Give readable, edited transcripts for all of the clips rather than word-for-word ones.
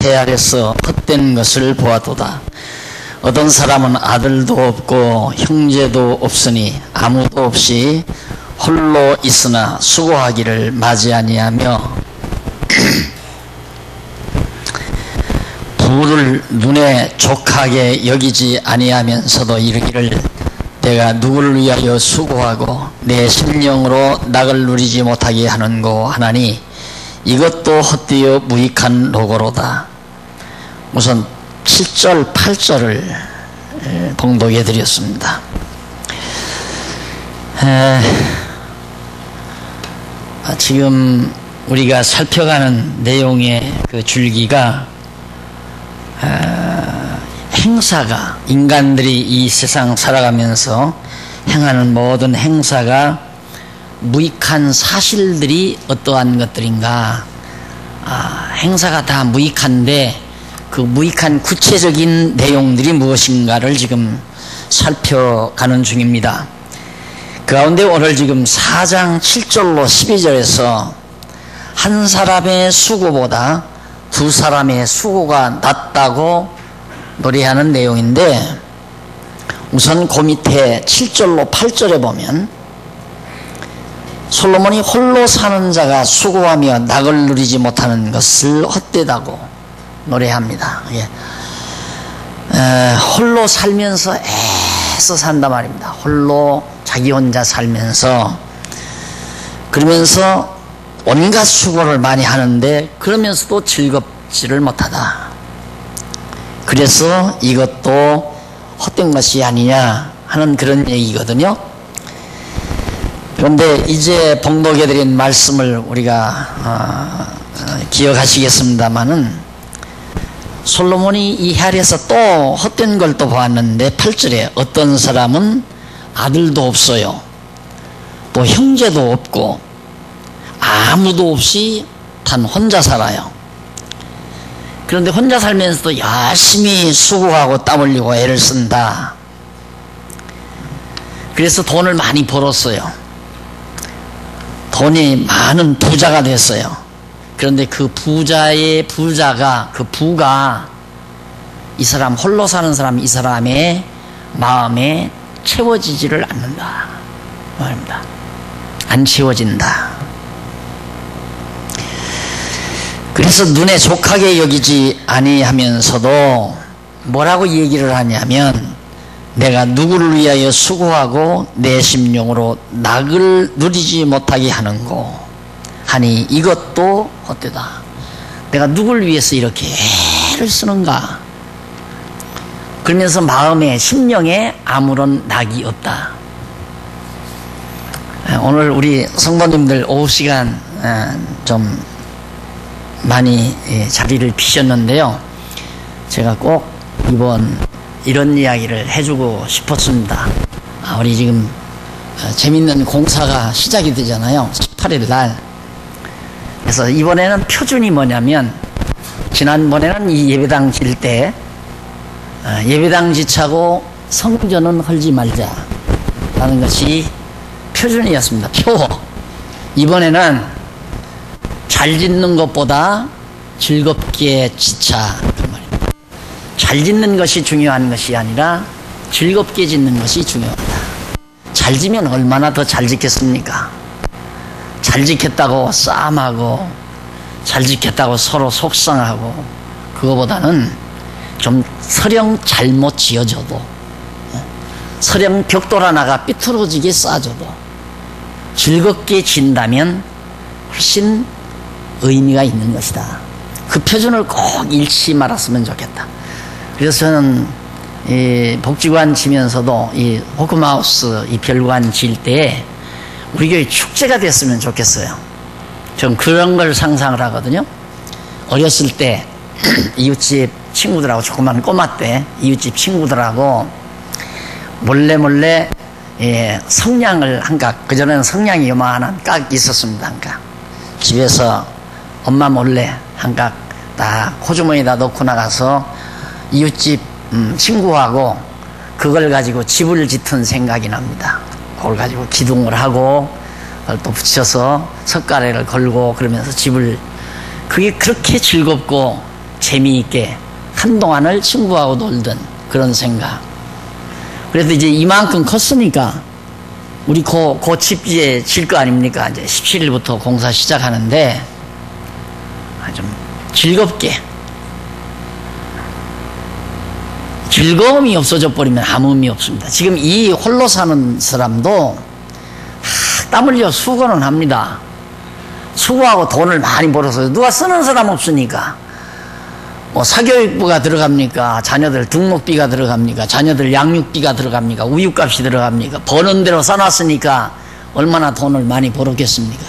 헤아려서 헛된 것을 보아도다. 어떤 사람은 아들도 없고 형제도 없으니 아무도 없이 홀로 있으나 수고하기를 맞이 아니하며 부를 눈에 족하게 여기지 아니하면서도 이르기를 내가 누구를 위하여 수고하고 내 심령으로 낙을 누리지 못하게 하는고 하나니 이것도 헛되어 무익한 노고로다. 우선 7절 8절을 봉독해 드렸습니다. 지금 우리가 살펴가는 내용의 그 줄기가 행사가, 인간들이 이 세상 살아가면서 행하는 모든 행사가 무익한 사실들이 어떠한 것들인가. 행사가 다 무익한데 그 무익한 구체적인 내용들이 무엇인가를 지금 살펴가는 중입니다. 그 가운데 오늘 지금 4장 7절로 12절에서 한 사람의 수고보다 두 사람의 수고가 낫다고 노래하는 내용인데, 우선 그 밑에 7절로 8절에 보면 솔로몬이 홀로 사는 자가 수고하며 낙을 누리지 못하는 것을 헛되다고 노래합니다. 홀로 살면서 애써 산단 말입니다. 홀로 자기 혼자 살면서, 그러면서 온갖 수고를 많이 하는데 그러면서도 즐겁지를 못하다. 그래서 이것도 헛된 것이 아니냐 하는 그런 얘기거든요. 그런데 이제 봉독해드린 말씀을 우리가 기억하시겠습니다마는, 솔로몬이 이 헤아려서 또 헛된 걸 또 보았는데 8절에 어떤 사람은 아들도 없어요, 또 형제도 없고 아무도 없이 단 혼자 살아요. 그런데 혼자 살면서도 열심히 수고하고 땀 흘리고 애를 쓴다. 그래서 돈을 많이 벌었어요. 돈이 많은 부자가 됐어요. 그런데 그 부자의 부자가, 그 부가 이 사람, 홀로 사는 사람, 이 사람의 마음에 채워지지를 않는다 말입니다. 안 채워진다. 그래서 눈에 족하게 여기지 아니하면서도 뭐라고 얘기를 하냐면, 내가 누구를 위하여 수고하고 내 심령으로 낙을 누리지 못하게 하는고 하니 이것도 헛되다. 내가 누구를 위해서 이렇게 애를 쓰는가. 그러면서 마음에, 심령에 아무런 낙이 없다. 오늘 우리 성도님들 오후 시간 좀 많이 자리를 비셨는데요, 제가 꼭 이번 이런 이야기를 해주고 싶었습니다. 우리 지금 재밌는 공사가 시작이 되잖아요, 18일 날. 그래서 이번에는 표준이 뭐냐면, 지난번에는 이 예배당 질 때 예배당 지차고 성전은 헐지 말자 라는 것이 표준이었습니다. 표. 이번에는 잘 짓는 것보다 즐겁게 지차. 그 말입니다. 잘 짓는 것이 중요한 것이 아니라 즐겁게 짓는 것이 중요하다. 잘 지면 얼마나 더 잘 짓겠습니까? 잘 짓겠다고 싸움하고, 잘 짓겠다고 서로 속상하고, 그거보다는 좀 서령 잘못 지어져도, 서령 벽돌 하나가 삐뚤어지게 쌓아져도 즐겁게 진다면 훨씬 의미가 있는 것이다. 그 표준을 꼭 잃지 말았으면 좋겠다. 그래서 저는 이 복지관 지면서도 이 호크마우스 이 별관 질 때 우리 교회 축제가 됐으면 좋겠어요. 좀 그런 걸 상상을 하거든요. 어렸을 때 이웃집 친구들하고, 조그만 꼬마 때 이웃집 친구들하고 몰래 성냥을 한 각, 그전에는 성냥이 요만한 깍 있었습니다. 그러니까 집에서 엄마 몰래 한 각 딱 호주머니에다 넣고 나가서 이웃집 친구하고 그걸 가지고 집을 짓은 생각이 납니다. 그걸 가지고 기둥을 하고 그걸 또 붙여서 석가래를 걸고 그러면서 집을, 그게 그렇게 즐겁고 재미있게 한동안을 친구하고 놀던 그런 생각. 그래도 이제 이만큼 컸으니까 우리 집 이제 질 거 아닙니까? 이제 17일부터 공사 시작하는데 좀 즐겁게. 즐거움이 없어져 버리면 아무 의미 없습니다. 지금 이 홀로 사는 사람도 땀 흘려 수고는 합니다. 수고하고 돈을 많이 벌어서 누가 쓰는 사람 없으니까 뭐 사교육부가 들어갑니까? 자녀들 등록비가 들어갑니까? 자녀들 양육비가 들어갑니까? 우유값이 들어갑니까? 버는 대로 써놨으니까 얼마나 돈을 많이 벌었겠습니까?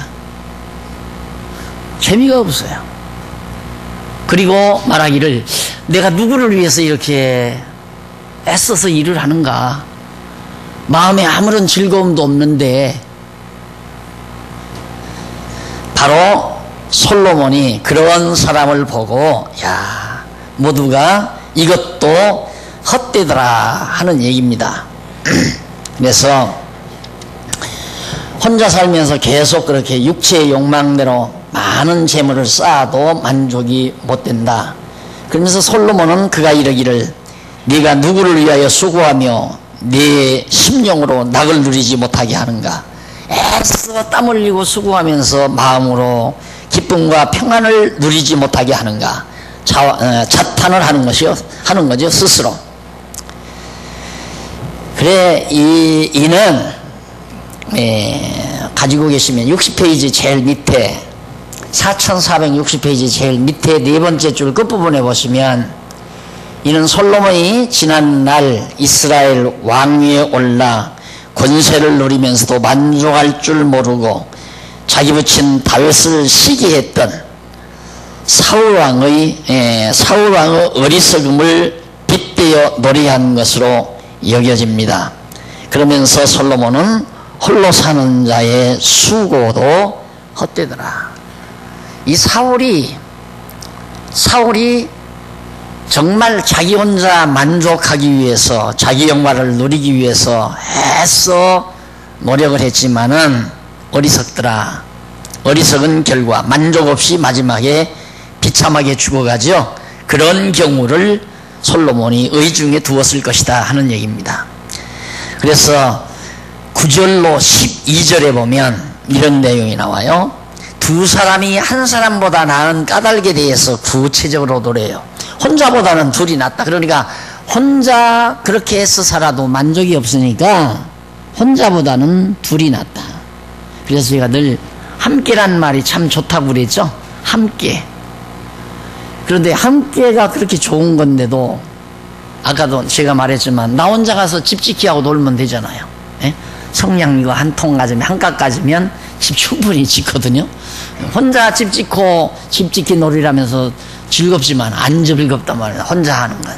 재미가 없어요. 그리고 말하기를 내가 누구를 위해서 이렇게 애써서 일을 하는가? 마음에 아무런 즐거움도 없는데. 바로 솔로몬이 그런 사람을 보고 야, 모두가 이것도 헛되더라 하는 얘기입니다. 그래서 혼자 살면서 계속 그렇게 육체의 욕망대로 많은 재물을 쌓아도 만족이 못 된다. 그러면서 솔로몬은 그가 이르기를 네가 누구를 위하여 수고하며 네 심령으로 낙을 누리지 못하게 하는가? 애써 땀 흘리고 수고하면서 마음으로 기쁨과 평안을 누리지 못하게 하는가? 자탄을 하는 거죠, 스스로. 그래, 이는 가지고 계시면 60페이지 제일 밑에 4460페이지 제일 밑에 네 번째 줄 끝부분에 보시면 이는 솔로몬이 지난날 이스라엘 왕위에 올라 권세를 누리면서도 만족할 줄 모르고 자기 부친 다윗을 시기했던 사울왕의 어리석음을 빗대어 노래한 것으로 여겨집니다. 그러면서 솔로몬은 홀로 사는 자의 수고도 헛되더라. 이 사울이 정말 자기 혼자 만족하기 위해서 자기 영광을 누리기 위해서 애써 노력을 했지만은 어리석더라. 어리석은 결과 만족 없이 마지막에 비참하게 죽어가죠. 그런 경우를 솔로몬이 의중에 두었을 것이다 하는 얘기입니다. 그래서 9절로 12절에 보면 이런 내용이 나와요. 두 사람이 한 사람보다 나은 까닭에 대해서 구체적으로 노래해요. 혼자보다는 둘이 낫다. 그러니까 혼자 그렇게 해서 살아도 만족이 없으니까 혼자보다는 둘이 낫다. 그래서 제가 늘 함께란 말이 참 좋다고 그랬죠. 함께. 그런데 함께가 그렇게 좋은 건데도 아까도 제가 말했지만 나 혼자 가서 집 지키하고 놀면 되잖아요. 예? 성냥 이거 한 통 가지면 한 값 가지면 집 충분히 짓거든요. 혼자 집 짓고 집 짓기 놀이라면서 즐겁지만 안 즐겁단 말이에요. 혼자 하는 건.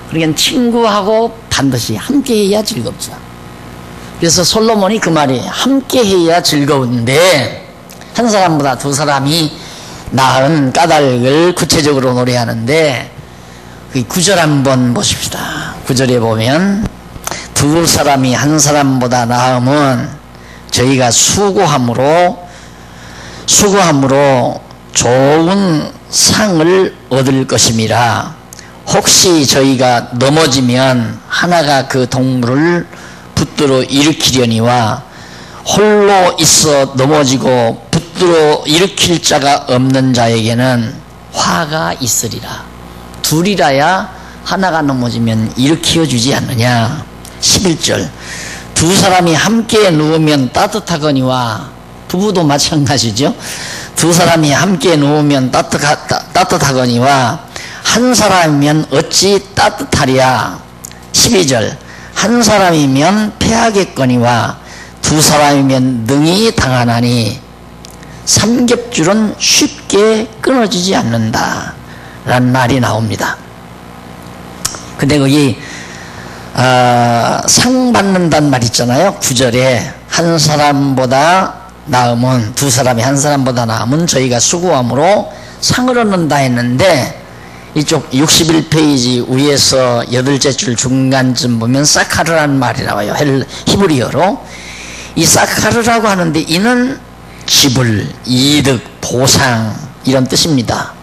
그러니까 친구하고 반드시 함께 해야 즐겁죠. 그래서 솔로몬이 그 말이 함께 해야 즐거운데 한 사람보다 두 사람이 나은 까닭을 구체적으로 노래하는데 그 9절 한번 보십시다. 9절에 보면 두 사람이 한 사람보다 나음은 저희가 수고함으로 좋은 상을 얻을 것임이라. 혹시 저희가 넘어지면 하나가 그 동물을 붙들어 일으키려니와 홀로 있어 넘어지고 붙들어 일으킬 자가 없는 자에게는 화가 있으리라. 둘이라야 하나가 넘어지면 일으켜 주지 않느냐. 11절 두 사람이 함께 누우면 따뜻하거니와 부부도 마찬가지죠. 두 사람이 함께 누우면 따뜻하거니와 한 사람이면 어찌 따뜻하랴. 12절 한 사람이면 패하겠거니와 두 사람이면 능히 당하나니 삼겹줄은 쉽게 끊어지지 않는다 라는 말이 나옵니다. 근데 거기 상 받는다는 말 있잖아요. 9절에 한 사람보다 나음은 두 사람이 한 사람보다 나음은 저희가 수고함으로 상을 얻는다 했는데 이쪽 61페이지 위에서 8째 줄 중간쯤 보면 사카르라는 말이 나와요. 히브리어로. 이 사카르라고 하는데 이는 지불, 이득, 보상 이런 뜻입니다.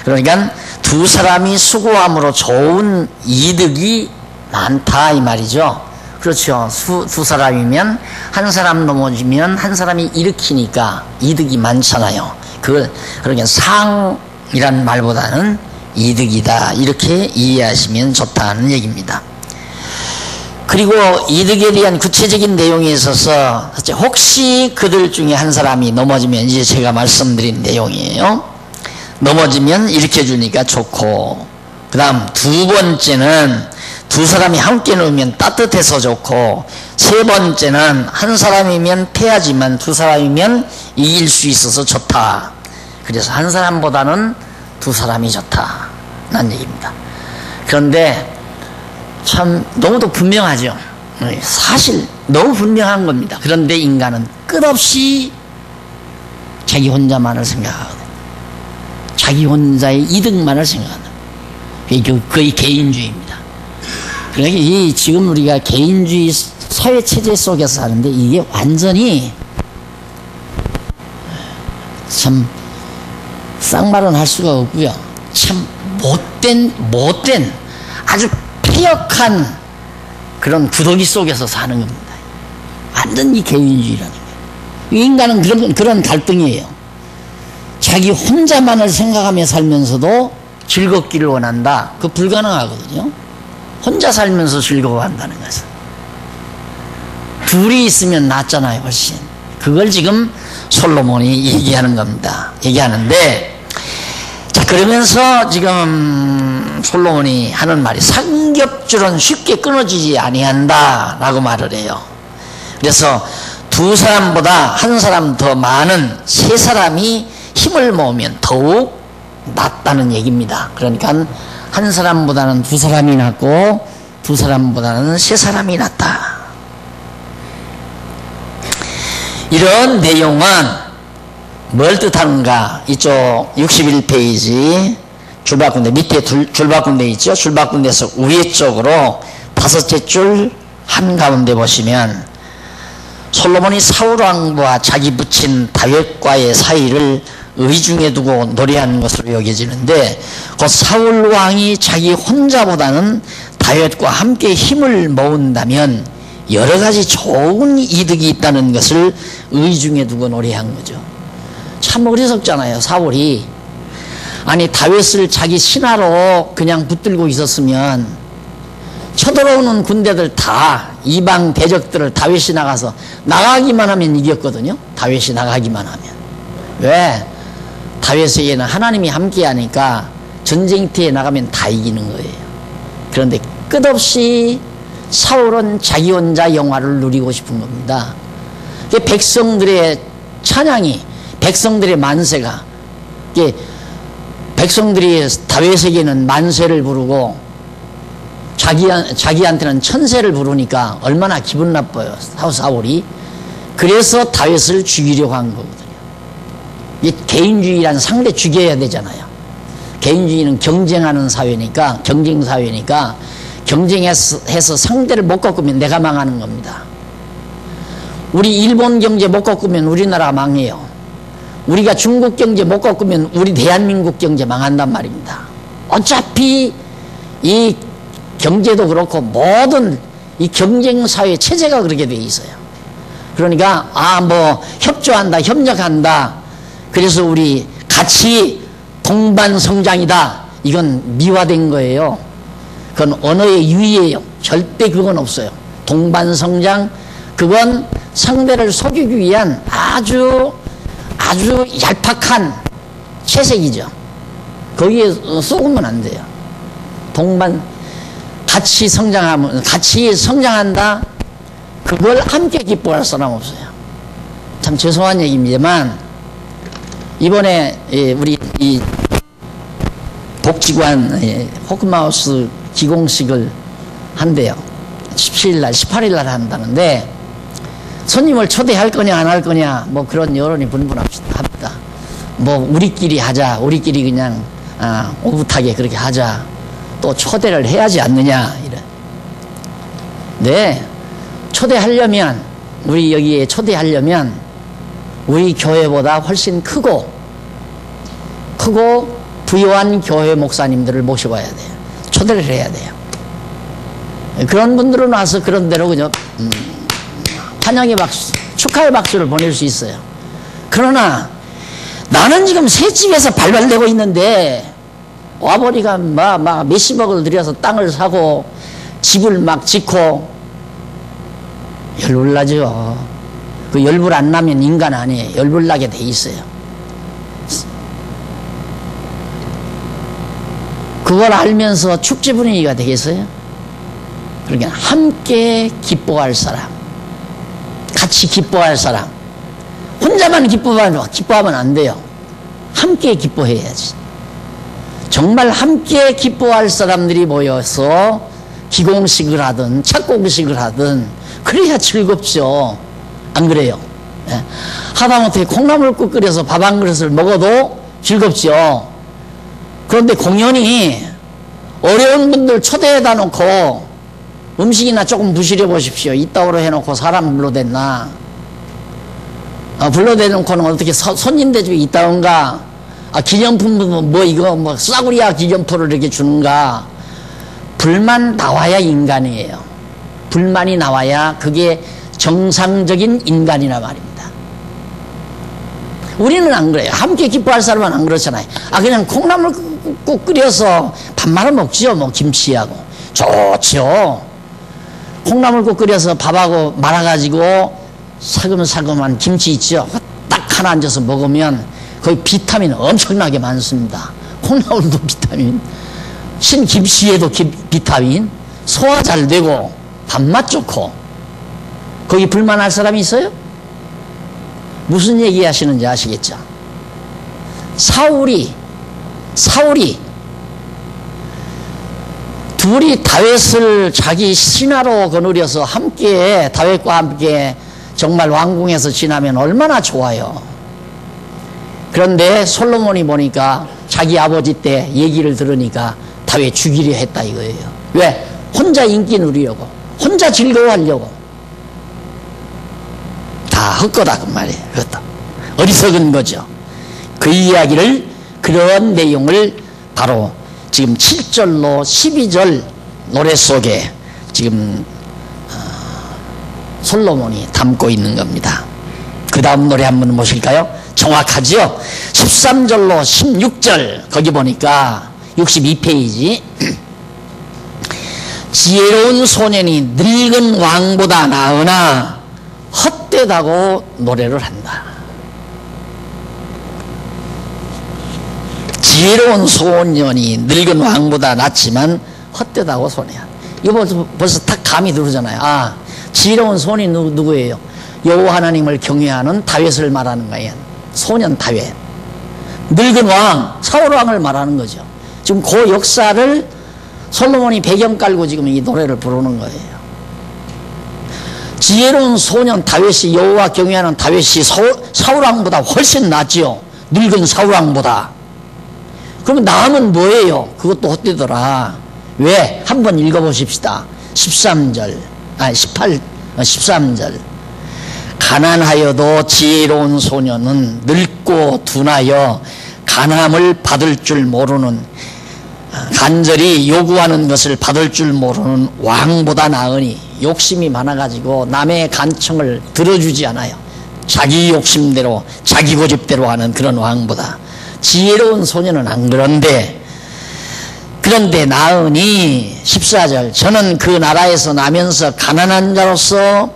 그러니까 두 사람이 수고함으로 좋은 이득이 많다 이 말이죠. 그렇죠. 두 사람이면 한 사람 넘어지면 한 사람이 일으키니까 이득이 많잖아요. 그러니까 상이란 말보다는 이득이다 이렇게 이해하시면 좋다는 얘기입니다. 그리고 이득에 대한 구체적인 내용에 있어서 혹시 그들 중에 한 사람이 넘어지면 이제 제가 말씀드린 내용이에요. 넘어지면 일으켜주니까 좋고, 그 다음 두 번째는 두 사람이 함께 놓으면 따뜻해서 좋고, 세 번째는 한 사람이면 패하지만 두 사람이면 이길 수 있어서 좋다. 그래서 한 사람보다는 두 사람이 좋다 라는 얘기입니다. 그런데 참 너무도 분명하죠. 사실 너무 분명한 겁니다. 그런데 인간은 끝없이 자기 혼자만을 생각하거든요. 자기 혼자의 이득만을 생각한다. 그게 거의 개인주의입니다. 그러니까 지금 우리가 개인주의 사회체제 속에서 사는데 이게 완전히 참 쌍말은 할 수가 없고요. 참 못된 아주 폐역한 그런 구더기 속에서 사는 겁니다. 완전 이 개인주의라는 거예요. 인간은 그런 갈등이에요. 자기 혼자만을 생각하며 살면서도 즐겁기를 원한다. 그거 불가능하거든요. 혼자 살면서 즐거워한다는 것은. 둘이 있으면 낫잖아요, 훨씬. 그걸 지금 솔로몬이 얘기하는 겁니다. 얘기하는데, 자, 그러면서 지금 솔로몬이 하는 말이 삼겹줄은 쉽게 끊어지지 아니한다 라고 말을 해요. 그래서 두 사람보다 한 사람 더 많은 세 사람이 힘을 모으면 더욱 낫다는 얘기입니다. 그러니까 한 사람보다는 두 사람이 낫고 두 사람보다는 세 사람이 낫다. 이런 내용은 뭘 뜻하는가? 이쪽 61페이지 줄바꾼대 밑에 줄바꾼대 있죠? 줄바꾼대에서 위에 쪽으로 다섯째 줄 한가운데 보시면 솔로몬이 사울왕과 자기 부친 다윗과의 사이를 의중에 두고 노래하는 것으로 여겨지는데, 그 사울왕이 자기 혼자보다는 다윗과 함께 힘을 모은다면 여러 가지 좋은 이득이 있다는 것을 의중에 두고 노래한 거죠. 참 어리석잖아요, 사울이. 아니, 다윗을 자기 신하로 그냥 붙들고 있었으면 쳐들어오는 군대들 다 이방 대적들을 다윗이 나가기만 하면 이겼거든요. 다윗이 나가기만 하면. 왜? 다윗에게는 하나님이 함께 하니까 전쟁터에 나가면 다 이기는 거예요. 그런데 끝없이 사울은 자기 혼자 영화를 누리고 싶은 겁니다. 백성들의 찬양이, 백성들의 만세가, 백성들이 다윗에게는 만세를 부르고 자기한테는 천세를 부르니까 얼마나 기분 나빠요, 사울이. 그래서 다윗을 죽이려고 한 거거든요. 이 개인주의란 상대 죽여야 되잖아요. 개인주의는 경쟁하는 사회니까, 경쟁 사회니까 경쟁해서 상대를 못 꺾으면 내가 망하는 겁니다. 우리 일본 경제 못 꺾으면 우리나라가 망해요. 우리가 중국 경제 못 꺾으면 우리 대한민국 경제 망한단 말입니다. 어차피 이 경제도 그렇고 모든 이 경쟁사회 체제가 그렇게 돼 있어요. 그러니까 뭐 협조한다, 협력한다, 그래서 우리 같이 동반성장이다, 이건 미화된 거예요. 그건 언어의 유의예요. 절대 그건 없어요. 동반성장, 그건 상대를 속이기 위한 아주 얄팍한 채색이죠. 거기에 속으면 안 돼요. 같이 성장한다, 그걸 함께 기뻐할 사람 없어요. 참 죄송한 얘기입니다만, 이번에 우리 이 복지관 호크마우스 기공식을 한대요. 17일날 18일날 한다는데, 손님을 초대할 거냐 안 할 거냐 뭐 그런 여론이 분분합니다. 뭐 우리끼리 하자, 우리끼리 그냥 오붓하게 그렇게 하자, 또 초대를 해야지 않느냐, 이런. 네, 초대하려면, 우리 여기에 초대하려면 우리 교회보다 훨씬 크고 부요한 교회 목사님들을 모셔봐야 돼요. 초대를 해야 돼요. 그런 분들은 와서 그런 대로 그냥 환영의 박수, 축하의 박수를 보낼 수 있어요. 그러나 나는 지금 새 집에서 발발되고 있는데 와버리가 막 몇십억을 들여서 땅을 사고 집을 막 짓고 열불나죠. 그 열불 안 나면 인간 아니에요. 열불 나게 돼 있어요. 그걸 알면서 축제 분위기가 되겠어요? 그러니까 함께 기뻐할 사람, 같이 기뻐할 사람. 혼자만 기뻐하면 안 돼요. 함께 기뻐해야지. 정말 함께 기뻐할 사람들이 모여서 기공식을 하든 착공식을 하든 그래야 즐겁죠. 안 그래요? 예. 하다못해 콩나물국 끓여서 밥 한 그릇을 먹어도 즐겁죠. 그런데 공연이 어려운 분들 초대해다 놓고 음식이나 조금 부실해 보십시오. 이따오로 해놓고 사람 불러댔나? 불러대놓고는 어떻게 손님 대접이 있다던가, 기념품 이거 싸구리야 기념품을 이렇게 주는가? 불만 나와야 인간이에요. 불만이 나와야 그게 정상적인 인간이란 말입니다. 우리는 안 그래요. 함께 기뻐할 사람은 안 그렇잖아요. 그냥 콩나물국 끓여서 밥 말아 먹죠. 뭐 김치하고. 좋죠. 콩나물국 끓여서 밥하고 말아가지고 사금사금한 김치 있죠. 딱 하나 앉아서 먹으면 거기 비타민 엄청나게 많습니다. 콩나물도 비타민, 신김치에도 비타민, 소화 잘 되고 밥맛 좋고. 거기 불만할 사람이 있어요? 무슨 얘기 하시는지 아시겠죠? 사울이 둘이 다윗을 자기 신하로 거느려서 함께 다윗과 함께 정말 왕궁에서 지나면 얼마나 좋아요. 그런데 솔로몬이 보니까 자기 아버지 때 얘기를 들으니까 다윗 죽이려 했다 이거예요. 왜? 혼자 인기 누리려고, 혼자 즐거워하려고. 다 헛거다 그 말이에요. 그것도 어리석은 거죠. 그 이야기를, 그런 내용을 바로 지금 7절로 12절 노래 속에 지금 솔로몬이 담고 있는 겁니다. 그 다음 노래 한번 보실까요? 정확하죠? 13절로 16절 거기 보니까 62페이지 지혜로운 소년이 늙은 왕보다 나으나 헛되다고 노래를 한다. 지혜로운 소년이 늙은 왕보다 낫지만 헛되다고 소리야. 이거 벌써 딱 감이 들어오잖아요. 지혜로운 소년이 누구예요? 여호와 하나님을 경외하는 다윗을 말하는 거예요. 소년 다윗. 늙은 왕 사울 왕을 말하는 거죠. 지금 그 역사를 솔로몬이 배경 깔고 지금 이 노래를 부르는 거예요. 지혜로운 소년 다윗이, 여호와 경외하는 다윗이 사울 왕보다 훨씬 낫지요. 늙은 사울 왕보다. 그러면 남은 뭐예요? 그것도 헛되더라. 왜? 한번 읽어보십시다. 13절, 13절. 가난하여도 지혜로운 소년은 늙고 둔하여 간함을 받을 줄 모르는, 간절히 요구하는 것을 받을 줄 모르는 왕보다 나으니. 욕심이 많아가지고 남의 간청을 들어주지 않아요. 자기 욕심대로 자기 고집대로 하는 그런 왕보다. 지혜로운 소년은 안 그런데 나으니. 14절. 저는 그 나라에서 나면서 가난한 자로서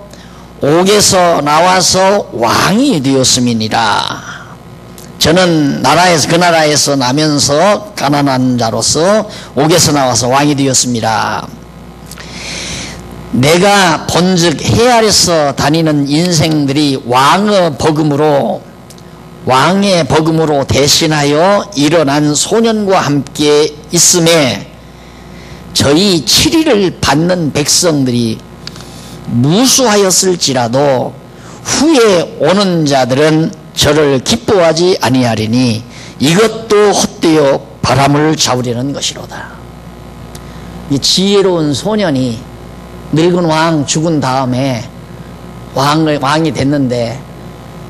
옥에서 나와서 왕이 되었음이니라. 저는 그 나라에서 나면서 가난한 자로서 옥에서 나와서 왕이 되었습니다. 내가 본즉 해 아래서 다니는 인생들이 왕의 버금으로 대신하여 일어난 소년과 함께 있음에 저희 치리를 받는 백성들이 무수하였을지라도 후에 오는 자들은 저를 기뻐하지 아니하리니 이것도 헛되어 바람을 잡으려는 것이로다. 이 지혜로운 소년이 늙은 왕 죽은 다음에 왕이 됐는데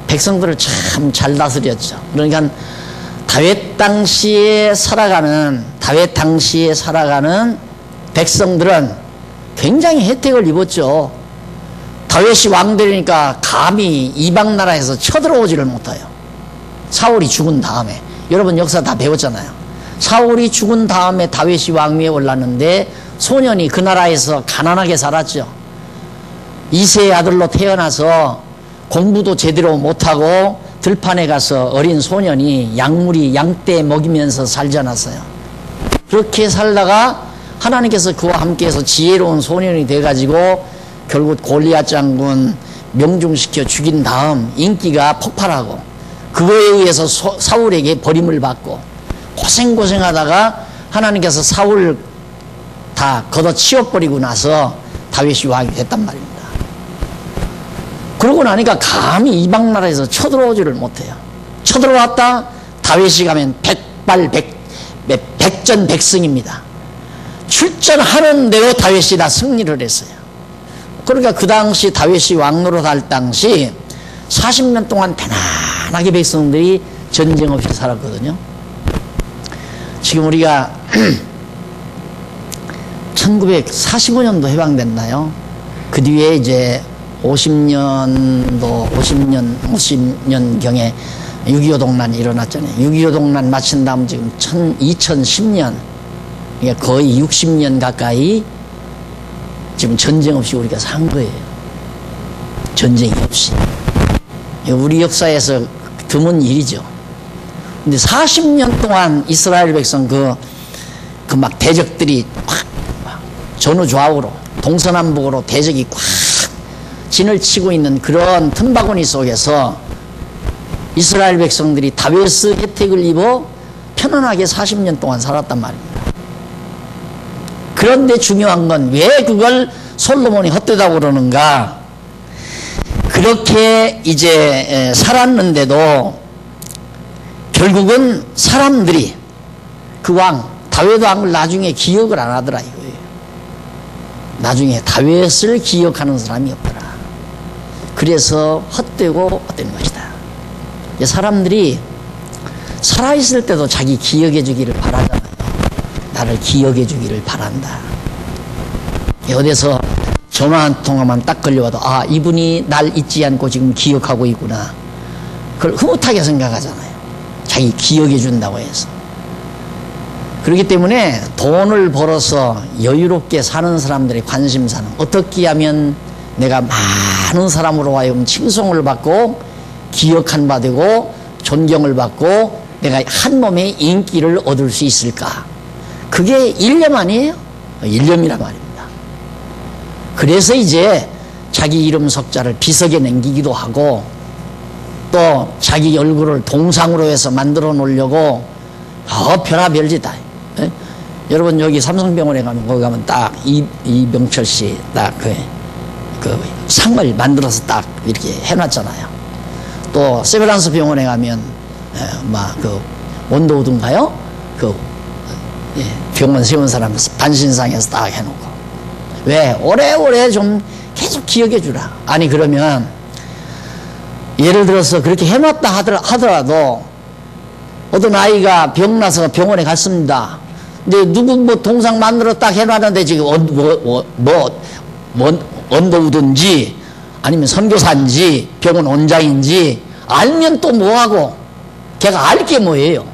백성들을 참 잘 다스렸죠. 그러니까 다윗 당시에 살아가는 백성들은 굉장히 혜택을 입었죠. 다윗이 왕되니까 감히 이방 나라에서 쳐들어오지를 못해요. 사울이 죽은 다음에, 여러분 역사 다 배웠잖아요. 사울이 죽은 다음에 다윗이 왕위에 올랐는데 소년이 그 나라에서 가난하게 살았죠. 이세의 아들로 태어나서 공부도 제대로 못하고 들판에 가서 어린 소년이 양무리 양떼 먹이면서 살지 않았어요. 그렇게 살다가 하나님께서 그와 함께해서 지혜로운 소년이 돼가지고 결국 골리앗 장군 명중시켜 죽인 다음 인기가 폭발하고, 그거에 의해서 사울에게 버림을 받고 고생하다가 하나님께서 사울 다 걷어치워버리고 나서 다윗이 왕이 됐단 말입니다. 그러고 나니까 감히 이방 나라에서 쳐들어오지를 못해요. 쳐들어왔다 다윗이 가면 백전백승입니다. 출전하는 대로 다윗이 다 승리를 했어요. 그러니까 그 당시 다윗이 왕노릇 할 당시 40년 동안 편안하게 백성들이 전쟁 없이 살았거든요. 지금 우리가 1945년도 해방됐나요? 그 뒤에 이제 50년경에 6.25 동란이 일어났잖아요. 6.25 동란 마친 다음 지금 2010년, 그러니까 거의 60년 가까이 지금 전쟁 없이 우리가 산 거예요. 전쟁이 없이. 우리 역사에서 드문 일이죠. 근데 40년 동안 이스라엘 백성 그 막 대적들이 꽉 전후좌우로 동서남북으로 대적이 꽉 진을 치고 있는 그런 틈바구니 속에서 이스라엘 백성들이 다윗의 혜택을 입어 편안하게 40년 동안 살았단 말입니다. 그런데 중요한 건 왜 그걸 솔로몬이 헛되다고 그러는가? 그렇게 이제 살았는데도 결국은 사람들이 그 다윗 왕을 나중에 기억을 안 하더라 이거예요. 나중에 다윗을 기억하는 사람이 없더라. 그래서 헛되고 헛된 것이다. 사람들이 살아있을 때도 자기 기억해 주기를 바라잖아요. 나를 기억해 주기를 바란다. 어디서 전화 한 통화만 딱 걸려와도 아, 이분이 날 잊지 않고 지금 기억하고 있구나. 그걸 흐뭇하게 생각하잖아요. 자기 기억해 준다고 해서. 그렇기 때문에 돈을 벌어서 여유롭게 사는 사람들의 관심사는 어떻게 하면 내가 많은 사람으로 하여금 칭송을 받고 기억한 바 되고 존경을 받고 내가 한 몸의 인기를 얻을 수 있을까? 그게 일념 아니에요? 일념이란 말입니다. 그래서 이제 자기 이름 석자를 비석에 남기기도 하고 또 자기 얼굴을 동상으로 해서 만들어 놓으려고 별아별짓다. 예? 여러분 여기 삼성병원에 가면 거기 가면 딱 이병철 씨 딱 그 상을 만들어서 딱 이렇게 해놨잖아요. 또 세브란스 병원에 가면 그 원도우든가요? 병원 세운 사람 반신상에서 딱 해놓고 왜 오래오래 좀 계속 기억해 주라. 아니 그러면 예를 들어서 그렇게 해놨다 하더라도 어떤 아이가 병나서 병원에 갔습니다. 근데 누구 뭐 동상 만들어 딱 해놨는데 지금 언더우든지 아니면 선교사인지 병원 원장인지 알면 또 뭐하고 걔가 알 게 뭐예요.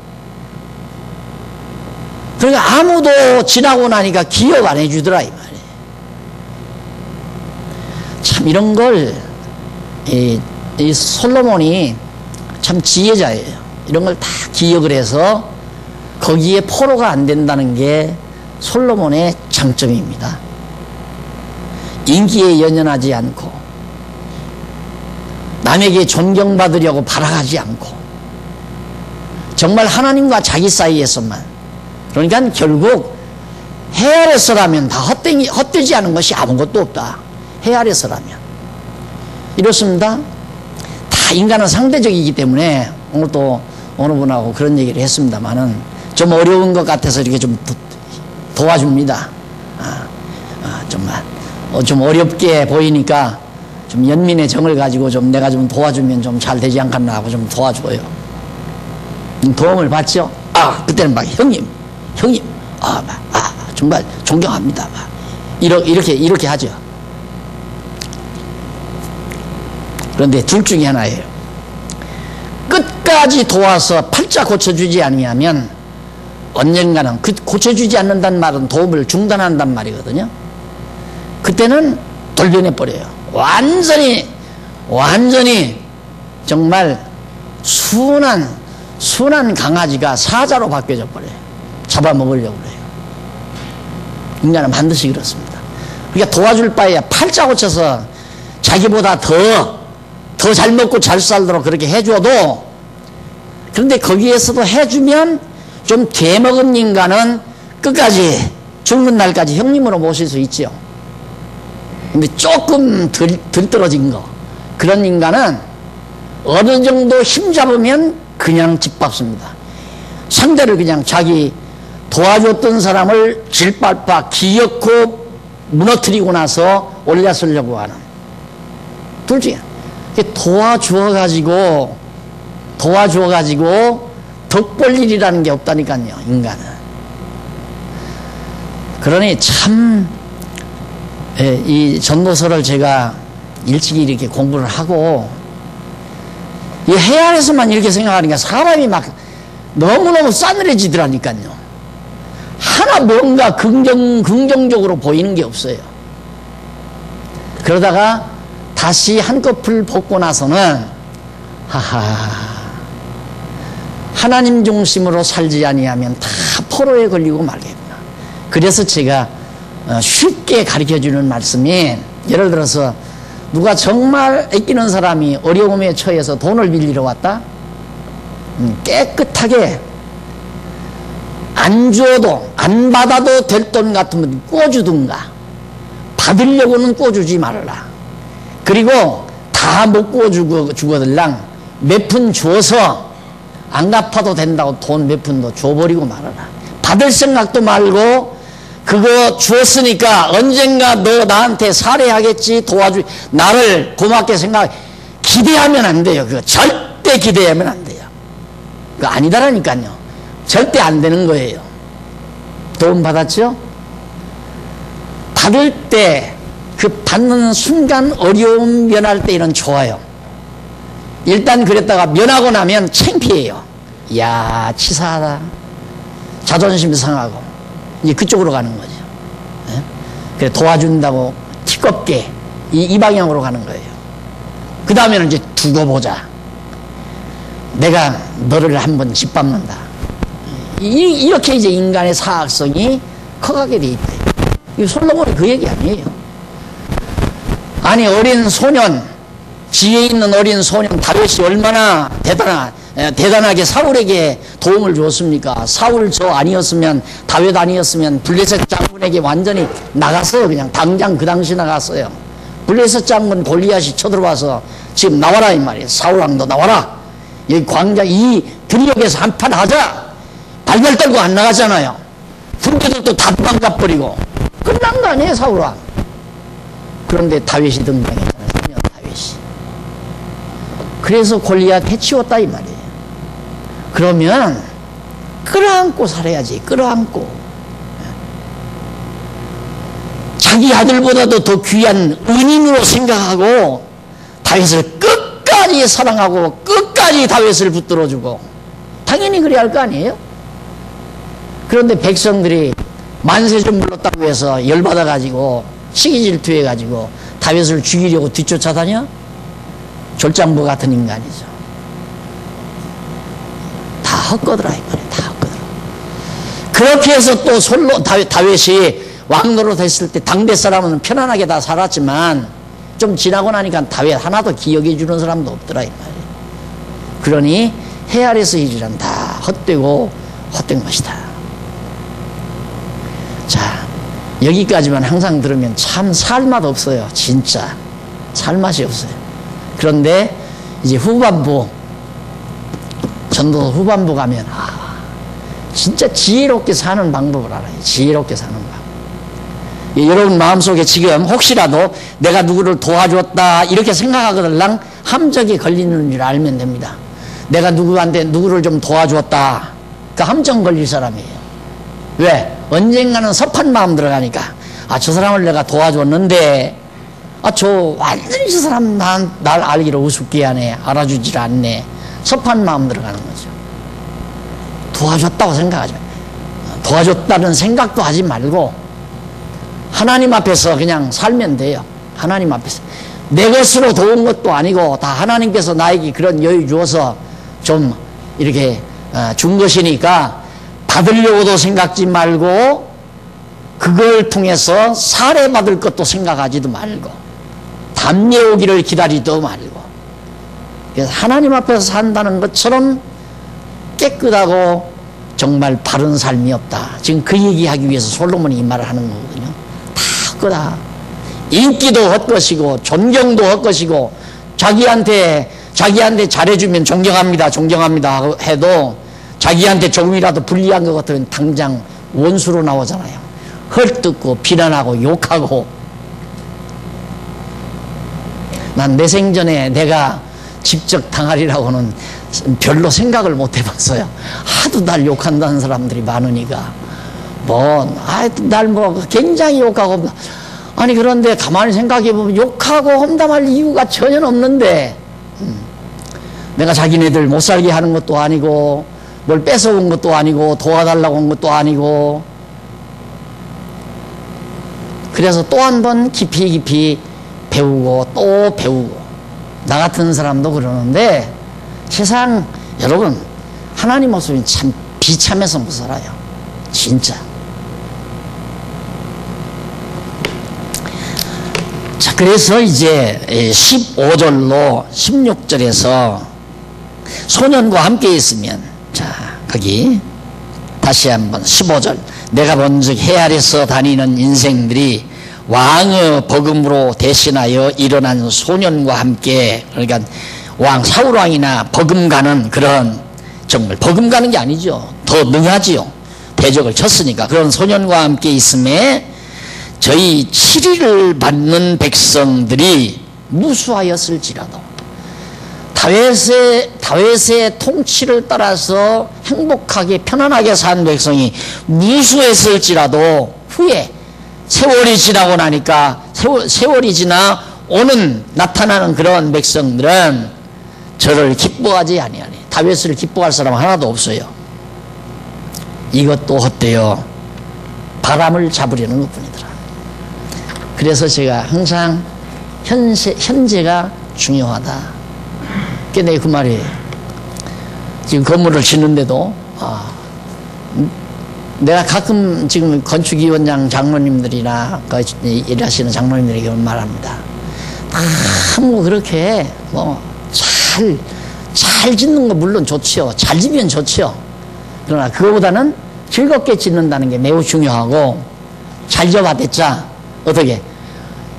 그러니까 아무도 지나고 나니까 기억 안 해주더라 이 말이에요. 참 이런 걸 이 솔로몬이 참 지혜자예요. 이런 걸 다 기억을 해서 거기에 포로가 안 된다는 게 솔로몬의 장점입니다. 인기에 연연하지 않고 남에게 존경받으려고 발악하지 않고 정말 하나님과 자기 사이에서만, 그러니까 결국 해 아래서라면 다 헛되지 않은 것이 아무것도 없다. 해 아래서라면 이렇습니다. 다 인간은 상대적이기 때문에 오늘 또 어느 분하고 그런 얘기를 했습니다만은 좀 어려운 것 같아서 이렇게 좀 도와줍니다. 정말 좀 어렵게 보이니까 좀 연민의 정을 가지고 좀 내가 좀 도와주면 좀 잘 되지 않겠나 하고 좀 도와줘요. 도움을 받죠. 그때는 막 형님, 정말 존경합니다. 이렇게 하죠. 그런데 둘 중에 하나예요. 끝까지 도와서 팔자 고쳐주지 아니하면 언젠가는, 고쳐주지 않는다는 말은 도움을 중단한단 말이거든요. 그때는 돌변해 버려요. 완전히 정말 순한 강아지가 사자로 바뀌어져 버려요. 잡아먹으려고 그래요. 인간은 반드시 그렇습니다. 그러니까 도와줄 바에야 팔자 고쳐서 자기보다 더 잘 먹고 잘 살도록 그렇게 해줘도, 그런데 거기에서도 해주면 좀 개먹은 인간은 끝까지 죽는 날까지 형님으로 모실 수 있죠. 근데 조금 덜 떨어진 거, 그런 인간은 어느 정도 힘 잡으면 그냥 짓밟습니다. 상대를 그냥 자기 도와줬던 사람을 질밟아 기어코 무너뜨리고 나서 올려쓰려고 하는, 둘 중에 도와주어가지고 덕 볼 일이라는 게 없다니까요, 인간은. 그러니 참, 이 전도서를 제가 일찍이 이렇게 공부를 하고, 이 해안에서만 이렇게 생각하니까 사람이 막 너무너무 싸늘해지더라니까요. 하나 뭔가 긍정적으로 보이는 게 없어요. 그러다가 다시 한꺼풀 벗고 나서는, 하나님 중심으로 살지 아니하면 다 포로에 걸리고 말겠구나. 그래서 제가 쉽게 가르쳐주는 말씀이, 예를 들어서 누가 정말 아끼는 사람이 어려움에 처해서 돈을 빌리러 왔다? 깨끗하게 안 줘도, 안 받아도 될 돈 같으면 꿔주든가, 받으려고는 꿔주지 말라. 그리고 다 못 꿔주거들랑 몇 푼 줘서 안 갚아도 된다고 돈 몇 푼도 줘버리고 말아라. 받을 생각도 말고, 그거 주었으니까 언젠가 너 나한테 살해하겠지, 나를 고맙게 기대하면 안 돼요. 그거 절대 기대하면 안 돼요. 그거 아니다라니까요. 절대 안 되는 거예요. 도움 받았죠? 받을 때, 그 받는 순간 어려움 면할 때는 좋아요. 일단 그랬다가 면하고 나면 창피해요. 이야, 치사하다. 자존심 상하고. 이제 그쪽으로 가는 거죠. 네? 그래, 도와준다고 티껍게 이 방향으로 가는 거예요. 그 다음에는 이제 두고 보자. 내가 너를 한번 짓밟는다. 이렇게 이제 인간의 사악성이 커가게 돼 있대. 이 솔로몬이 그 얘기 아니에요. 아니, 어린 소년, 지혜 있는 어린 소년 다윗이 얼마나 대단하게 사울에게 도움을 주었습니까? 사울 아니었으면, 다윗 아니었으면 블레셋 장군에게 완전히 나갔어요. 그냥 당장 그 당시 나갔어요. 블레셋 장군 골리앗이 쳐들어와서 지금 나와라 이 말이에요. 사울왕 너 나와라. 여기 광장 이 들역에서 한판 하자. 발발 떨고 안 나가잖아요. 군대들도 다 도망가 버리고 끝난 거 아니에요, 사울왕. 그런데 다윗이 등장했잖아요. 소년 다윗이. 그래서 골리앗 해치웠다 이 말이에요. 그러면 끌어안고 살아야지. 끌어안고. 자기 아들보다도 더 귀한 은인으로 생각하고 다윗을 끝까지 사랑하고 끝까지 다윗을 붙들어주고, 당연히 그래야 할 거 아니에요? 그런데 백성들이 만세 좀 불렀다고 해서 열받아가지고 시기 질투해가지고 다윗을 죽이려고 뒤쫓아다녀? 졸장부 같은 인간이죠. 다 헛거더라 이 말이야. 다 헛거더라. 그렇게 해서 또 솔로 다윗이 왕노릇 했을 때 당대 사람은 편안하게 다 살았지만 좀 지나고 나니까 다윗 하나도 기억해 주는 사람도 없더라 이 말이야. 그러니 해 아래서 일이란 다 헛되고 헛된 것이다. 자, 여기까지만 항상 들으면 참 살맛 없어요. 진짜 살맛이 없어요. 그런데 이제 후반부, 전도 후반부 가면 진짜 지혜롭게 사는 방법을 알아요. 지혜롭게 사는 방법. 여러분 마음속에 지금 혹시라도 내가 누구를 도와줬다 이렇게 생각하거들랑 함정에 걸리는 줄 알면 됩니다. 내가 누구를 좀 도와줬다. 그 함정 걸릴 사람이에요. 왜? 언젠가는 섭한 마음 들어가니까, 아, 저 사람을 내가 도와줬는데, 아, 완전히 저 사람 날 알기를 우습게 하네. 알아주질 않네. 섭한 마음 들어가는 거죠. 도와줬다고 생각하죠. 도와줬다는 생각도 하지 말고, 하나님 앞에서 그냥 살면 돼요. 하나님 앞에서. 내 것으로 도운 것도 아니고, 다 하나님께서 나에게 그런 여유 주어서 좀 이렇게 준 것이니까, 받으려고도 생각지 말고, 그걸 통해서 사례받을 것도 생각하지도 말고, 담례 오기를 기다리도 말고, 그래서 하나님 앞에서 산다는 것처럼 깨끗하고 정말 바른 삶이 없다. 지금 그 얘기하기 위해서 솔로몬이 이 말을 하는 거거든요. 다 헛거다. 인기도 헛것이고, 존경도 헛것이고, 자기한테 잘해주면 존경합니다 해도, 자기한테 조금이라도 불리한 것 같으면 당장 원수로 나오잖아요. 헐뜯고 비난하고 욕하고. 난 내 생전에 내가 직접 당하리라고는 별로 생각을 못 해봤어요. 하도 날 욕한다는 사람들이 많으니까. 날 굉장히 욕하고. 아니, 그런데 가만히 생각해보면 욕하고 험담할 이유가 전혀 없는데, 내가 자기네들 못 살게 하는 것도 아니고, 뭘 뺏어온 것도 아니고, 도와달라고 한 것도 아니고. 그래서 또 한 번 깊이 배우고 또 배우고. 나 같은 사람도 그러는데, 세상 여러분, 하나님 모습이 참 비참해서 못 살아요. 진짜. 자, 그래서 이제 15절로 16절에서 소년과 함께 있으면, 자, 거기 다시 한번 15절. 내가 본즉 해 아래서 다니는 인생들이 왕의 버금으로 대신하여 일어난 소년과 함께, 그러니까 왕 사울왕이나 버금가는 그런, 정말 버금가는 게 아니죠. 더 능하지요. 대적을 쳤으니까. 그런 소년과 함께 있음에 저희 치리를 받는 백성들이 무수하였을지라도, 다윗의 통치를 따라서 행복하게 편안하게 산 백성이 무수했을지라도, 후에 세월이 지나고 나니까, 세월이 지나 오는 나타나는 그런 백성들은 저를 기뻐하지 아니하니. 다윗을 기뻐할 사람 하나도 없어요. 이것도 헛되어 바람을 잡으려는 것뿐이더라. 그래서 제가 항상 현재가 중요하다. 그게 그 말이에요. 지금 건물을 짓는데도, 내가 가끔 지금 건축위원장 장로님들이나 일하시는 장로님들에게 말합니다. 뭐 그렇게 잘 짓는 거 물론 좋지요. 잘 지면 좋지요. 그러나 그거보다는 즐겁게 짓는다는 게 매우 중요하고, 잘 지어봤댔자 어떻게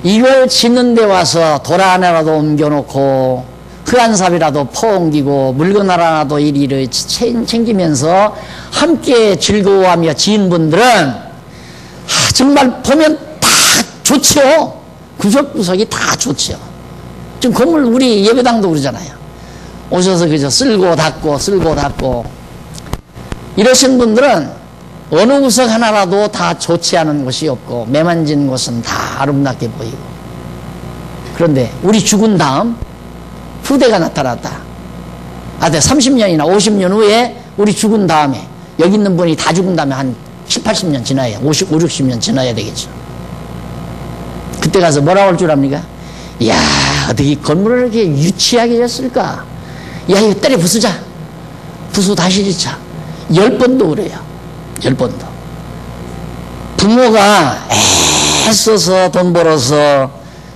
이걸 짓는 데 와서 돌 하나라도 옮겨놓고 흙 한 삽이라도 퍼옮기고 물건 하나라도 이리를 챙기면서 함께 즐거워하며 지은 분들은 정말 보면 다 좋지요. 구석구석이 다 좋지요. 지금 건물 우리 예배당도 그러잖아요. 오셔서 그저 쓸고 닦고 이러신 분들은 어느 구석 하나라도 다 좋지 않은 곳이 없고 매만진 곳은 다 아름답게 보이고. 그런데 우리 죽은 다음 후대가 나타났다. 30년이나 50년 후에 우리 죽은 다음에, 여기 있는 분이 다 죽은 다음에 한 7, 80년 지나야, 5, 60년 지나야 되겠죠. 그때 가서 뭐라고 할 줄 압니까? 이야, 어떻게 건물을 이렇게 유치하게 했을까? 야, 이거 때려 부수자. 부수 다시 짓자. 10번도 그래요. 10번도. 부모가 애써서 돈 벌어서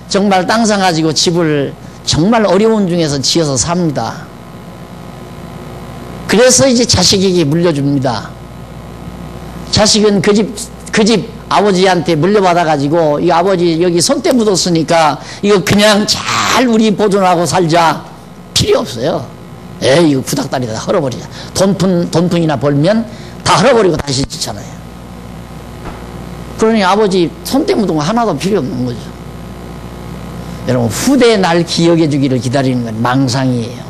정말 땅 사가지고 집을 정말 어려운 중에서 지어서 삽니다. 그래서 이제 자식에게 물려줍니다. 자식은 그 집 아버지한테 물려받아가지고, 이 아버지 여기 손때 묻었으니까 이거 그냥 잘 우리 보존하고 살자. 필요 없어요. 이거 구닥다리 다 헐어버리자. 돈푼이나 벌면 다 헐어버리고 다시 짓잖아요. 그러니 아버지 손때 묻은 거 하나도 필요 없는 거죠. 여러분, 후대 날 기억해 주기를 기다리는 건 망상이에요.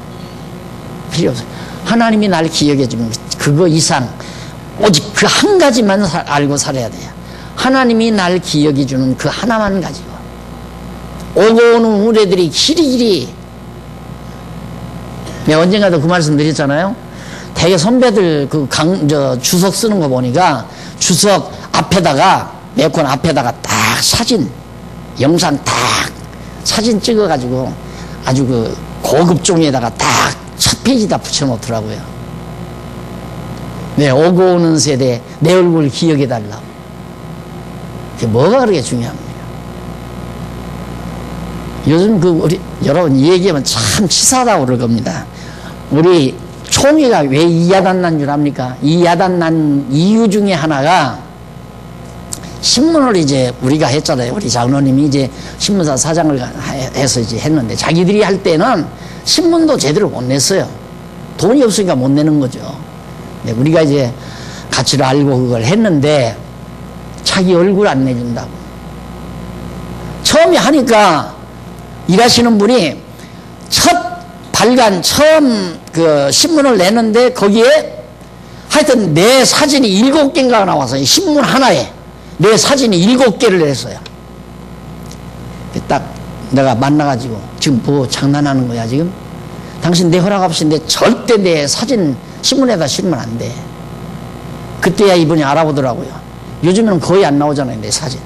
필요 없어요. 하나님이 날 기억해 주면 그거 이상 오직 그 한 가지만 알고 살아야 돼요. 하나님이 날 기억해 주는 그 하나만 가지고 오고 오는 우리들이 길이길이, 내가 언젠가도 그 말씀 드렸잖아요. 대개 선배들 주석 쓰는 거 보니까 주석 앞에다가 메콘 앞에다가 딱 사진 영상 딱 사진 찍어가지고 아주 그 고급 종이에다가 딱 첫 페이지다 붙여놓더라고요. 네, 오고 오는 세대 내 얼굴 기억해 달라고. 그게 뭐가 그렇게 중요합니까? 요즘 우리 여러분 이 얘기하면 참 치사하다고 그럴 겁니다. 우리 총회가 왜 이야단 난 줄 압니까? 이야단 난 이유 중에 하나가 신문을 이제 우리가 했잖아요. 우리 장로님이 이제 신문사 사장을 해서 이제 했는데 자기들이 할 때는 신문도 제대로 못 냈어요. 돈이 없으니까 못 내는 거죠. 네, 우리가 이제 가치를 알고 그걸 했는데 자기 얼굴 안 내준다고. 처음에 하니까 일하시는 분이 첫 발간 처음 그 신문을 내는데 거기에 하여튼 내 사진이 7개인가 나와서 신문 하나에 내 사진이 7개를 냈어요. 딱 내가 만나가지고 지금 뭐 장난하는 거야 지금? 당신 내 허락 없이 절대 내 사진 신문에다 실으면 안 돼. 그때야 이분이 알아보더라고요. 요즘에는 거의 안 나오잖아요 내 사진.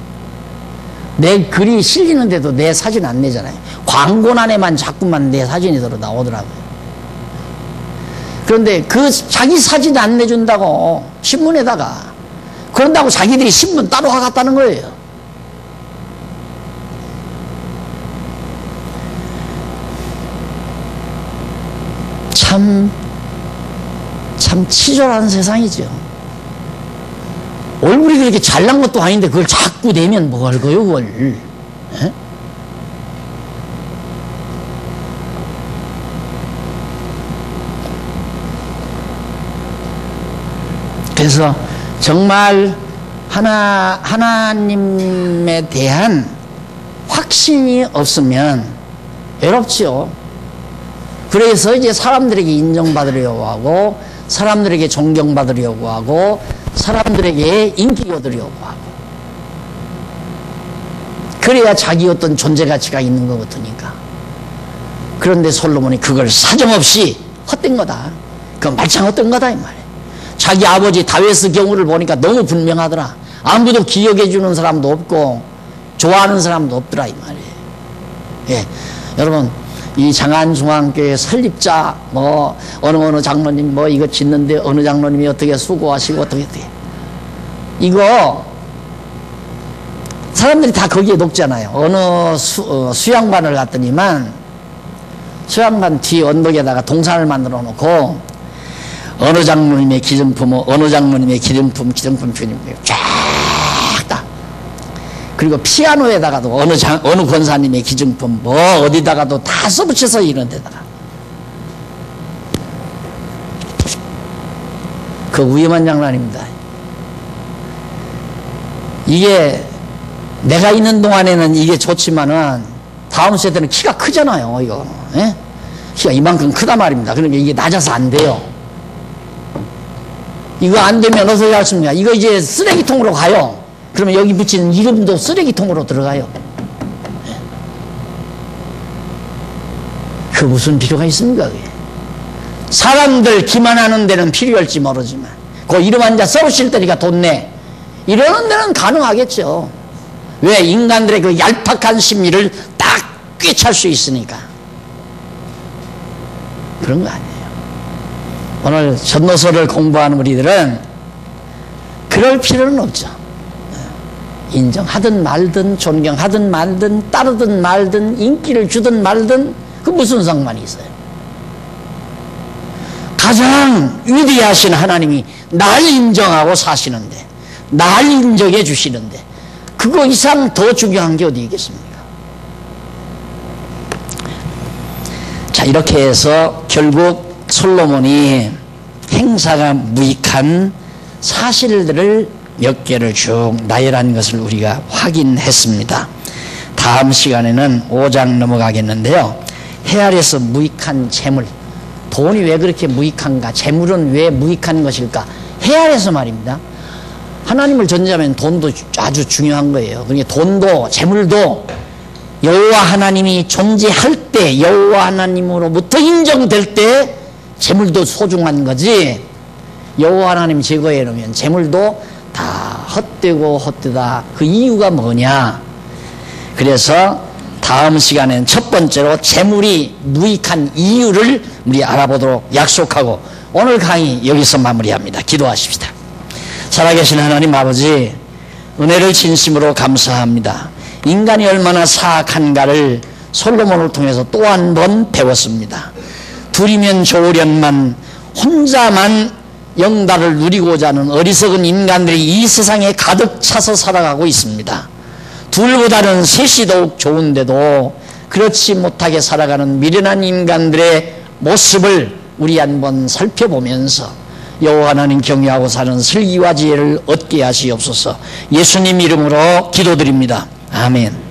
내 글이 실리는데도 내 사진 안 내잖아요. 광고란에만 자꾸만 내 사진이 들어 나오더라고요. 그런데 그 자기 사진 안 내준다고 신문에다가 그런다고 자기들이 신문 따로 하겠다는 거예요. 참 치졸한 세상이죠. 얼굴이 그렇게 잘난 것도 아닌데 그걸 자꾸 내면 뭐 할 거요 그걸. 에? 그래서 정말 하나님에 대한 확신이 없으면 외롭죠. 그래서 이제 사람들에게 인정받으려고 하고 사람들에게 존경받으려고 하고 사람들에게 인기 얻으려고 하고 그래야 자기 어떤 존재 가치가 있는 것 같으니까. 그런데 솔로몬이 그걸 사정없이 헛된 거다. 그건 말짱 헛된 거다 이 말이에요. 자기 아버지 다윗의 경우를 보니까 너무 분명하더라. 아무도 기억해 주는 사람도 없고 좋아하는 사람도 없더라 이 말이에요. 예, 여러분 이 장안중앙교회 설립자 뭐 어느 장로님 뭐 이거 짓는데 어느 장로님이 어떻게 수고하시고 어떻게 이거 사람들이 다 거기에 녹잖아요. 어느 수양반을 갔더니만 수양반 뒤 언덕에다가 동산을 만들어 놓고 어느 장로님의 기증품 어느 장로님의 기증품 주님 쫙 다. 그리고 피아노에다가도 어느 권사님의 기증품 뭐 어디다가도 다 써붙여서 이런 데다가 그 위험한 장난입니다. 이게 내가 있는 동안에는 이게 좋지만은 다음 세대는 키가 크잖아요. 이거 예? 키가 이만큼 크단 말입니다. 그러니까 이게 낮아서 안 돼요. 이거 안 되면 어떻게 하십니까? 이거 이제 쓰레기통으로 가요. 그러면 여기 붙이는 이름도 쓰레기통으로 들어가요. 그 무슨 필요가 있습니까? 그게? 사람들 기만하는 데는 필요할지 모르지만 그 이름 한자 써붙일 때니까 돈 내. 이러는 데는 가능하겠죠. 왜? 인간들의 그 얄팍한 심리를 딱 꿰찰 수 있으니까. 그런 거 아니에요. 오늘 전도서를 공부하는 우리들은 그럴 필요는 없죠. 인정하든 말든 존경하든 말든 따르든 말든 인기를 주든 말든 그 무슨 상관이 있어요. 가장 위대하신 하나님이 날 인정하고 사시는데 날 인정해 주시는데 그거 이상 더 중요한 게 어디 있겠습니까? 자, 이렇게 해서 결국 솔로몬이 행사가 무익한 사실들을 몇 개를 쭉 나열한 것을 우리가 확인했습니다. 다음 시간에는 5장 넘어가겠는데요. 해 아래서 무익한 재물, 돈이 왜 그렇게 무익한가? 재물은 왜 무익한 것일까? 헤아려서 말입니다. 하나님을 전제하면 돈도 아주 중요한 거예요. 그러니까 돈도 재물도 여호와 하나님이 존재할 때, 여호와 하나님으로부터 인정될 때 재물도 소중한 거지, 여호와 하나님 제거해 놓으면 재물도 다 헛되고 헛되다. 그 이유가 뭐냐? 그래서 다음 시간엔 첫 번째로 재물이 무익한 이유를 우리 알아보도록 약속하고 오늘 강의 여기서 마무리합니다. 기도하십시다. 살아계신 하나님 아버지, 은혜를 진심으로 감사합니다. 인간이 얼마나 사악한가를 솔로몬을 통해서 또 한 번 배웠습니다. 둘이면 좋으련만 혼자만 영달을 누리고자 하는 어리석은 인간들이 이 세상에 가득 차서 살아가고 있습니다. 둘보다는 셋이 더욱 좋은데도 그렇지 못하게 살아가는 미련한 인간들의 모습을 우리 한번 살펴보면서 여호와 하나님 경외하고 사는 슬기와 지혜를 얻게 하시옵소서. 예수님 이름으로 기도드립니다. 아멘.